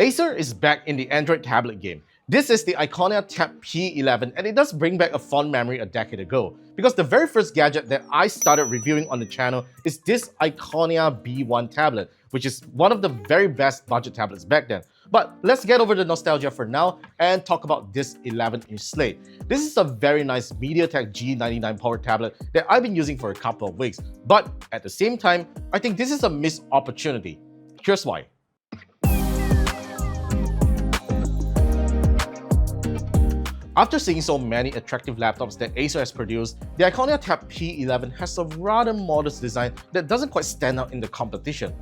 Acer is back in the Android tablet game. This is the Iconia Tab P11 and it does bring back a fond memory a decade ago, because the very first gadget that I started reviewing on the channel is this Iconia B1 tablet, which is one of the very best budget tablets back then. But let's get over the nostalgia for now and talk about this 11-inch slate. This is a very nice MediaTek G99 powered tablet that I've been using for a couple of weeks, but at the same time, I think this is a missed opportunity. Here's why. After seeing so many attractive laptops that Acer has produced, the Iconia Tab P11 has a rather modest design that doesn't quite stand out in the competition.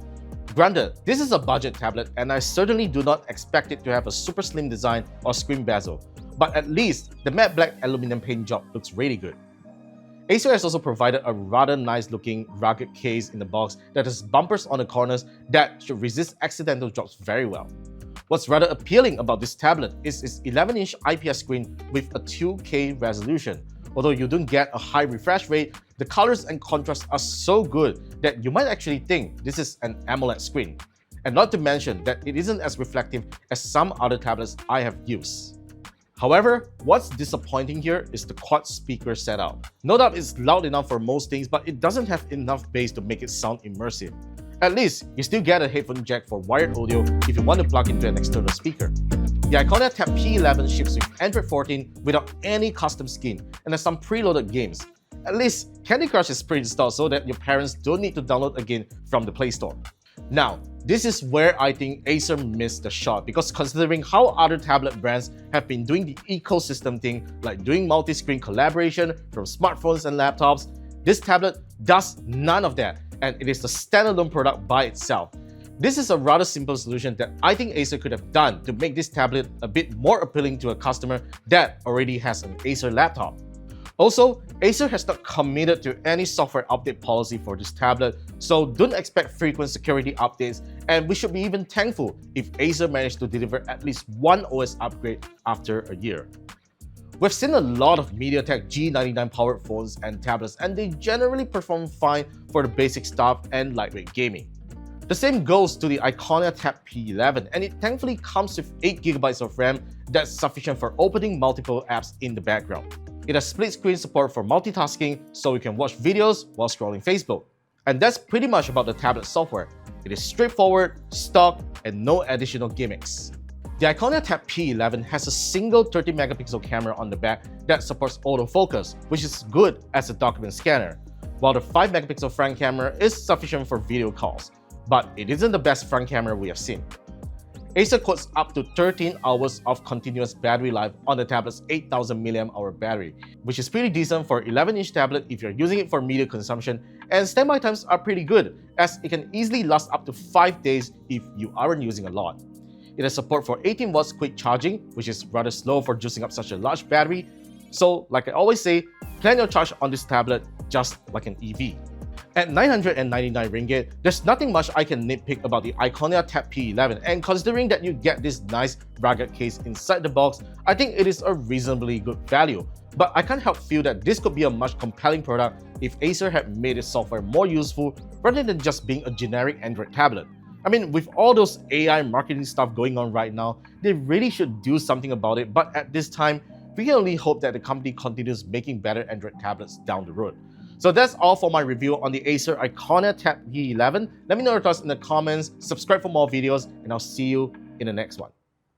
Granted, this is a budget tablet and I certainly do not expect it to have a super slim design or screen bezel, but at least the matte black aluminum paint job looks really good. Acer has also provided a rather nice looking rugged case in the box that has bumpers on the corners that should resist accidental drops very well. What's rather appealing about this tablet is its 11-inch IPS screen with a 2K resolution. Although you don't get a high refresh rate, the colors and contrast are so good that you might actually think this is an AMOLED screen. And not to mention that it isn't as reflective as some other tablets I have used. However, what's disappointing here is the quad speaker setup. No doubt it's loud enough for most things, but it doesn't have enough bass to make it sound immersive. At least, you still get a headphone jack for wired audio if you want to plug into an external speaker. The Iconia Tab P11 ships with Android 14 without any custom skin and has some preloaded games. At least, Candy Crush is pre-installed so that your parents don't need to download again from the Play Store. Now, this is where I think Acer missed the shot, because considering how other tablet brands have been doing the ecosystem thing, like doing multi-screen collaboration from smartphones and laptops, this tablet does none of that, and it is a standalone product by itself. This is a rather simple solution that I think Acer could have done to make this tablet a bit more appealing to a customer that already has an Acer laptop. Also, Acer has not committed to any software update policy for this tablet, so don't expect frequent security updates, and we should be even thankful if Acer managed to deliver at least one OS upgrade after a year. We've seen a lot of MediaTek G99 powered phones and tablets, and they generally perform fine for the basic stuff and lightweight gaming. The same goes to the Iconia Tab P11, and it thankfully comes with 8GB of RAM that's sufficient for opening multiple apps in the background. It has split screen support for multitasking, so you can watch videos while scrolling Facebook. And that's pretty much about the tablet software. It is straightforward, stock, and no additional gimmicks. The Iconia Tab P11 has a single 30-megapixel camera on the back that supports autofocus, which is good as a document scanner, while the 5-megapixel front camera is sufficient for video calls, but it isn't the best front camera we have seen. Acer quotes up to 13 hours of continuous battery life on the tablet's 8000 mAh battery, which is pretty decent for an 11-inch tablet if you're using it for media consumption, and standby times are pretty good, as it can easily last up to 5 days if you aren't using a lot. It has support for 18 watts quick charging, which is rather slow for juicing up such a large battery. So, like I always say, plan your charge on this tablet just like an EV. At 999 ringgit, there's nothing much I can nitpick about the Iconia Tab P11, and considering that you get this nice rugged case inside the box, I think it is a reasonably good value. But I can't help feel that this could be a much compelling product if Acer had made its software more useful rather than just being a generic Android tablet. I mean, with all those AI marketing stuff going on right now, they really should do something about it, but at this time, we can only hope that the company continues making better Android tablets down the road. So that's all for my review on the Acer Iconia Tab P11. Let me know your thoughts in the comments, subscribe for more videos, and I'll see you in the next one.